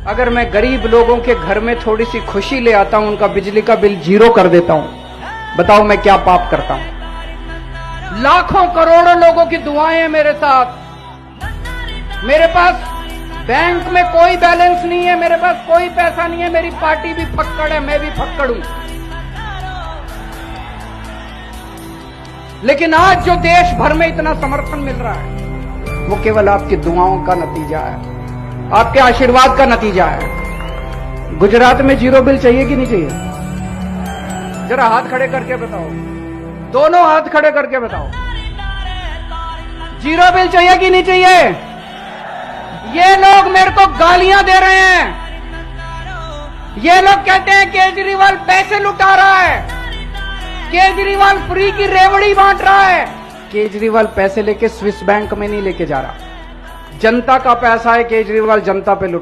अगर मैं गरीब लोगों के घर में थोड़ी सी खुशी ले आता हूं, उनका बिजली का बिल 0 कर देता हूं, बताओ मैं क्या पाप करता हूं। लाखों करोड़ों लोगों की दुआएं हैं मेरे साथ। मेरे पास बैंक में कोई बैलेंस नहीं है, मेरे पास कोई पैसा नहीं है, मेरी पार्टी भी फक्कड़ है, मैं भी फक्कड़ हूं। लेकिन आज जो देश भर में इतना समर्थन मिल रहा है वो केवल आपकी दुआओं का नतीजा है, आपके आशीर्वाद का नतीजा है। गुजरात में 0 बिल चाहिए कि नहीं चाहिए? जरा हाथ खड़े करके बताओ, दोनों हाथ खड़े करके बताओ, 0 बिल चाहिए कि नहीं चाहिए? ये लोग मेरे को गालियां दे रहे हैं, ये लोग कहते हैं केजरीवाल पैसे लुटा रहा है, केजरीवाल फ्री की रेवड़ी बांट रहा है। केजरीवाल पैसे लेके स्विस बैंक में नहीं लेके जा रहा, जनता का पैसा है, केजरीवाल जनता पे लुटा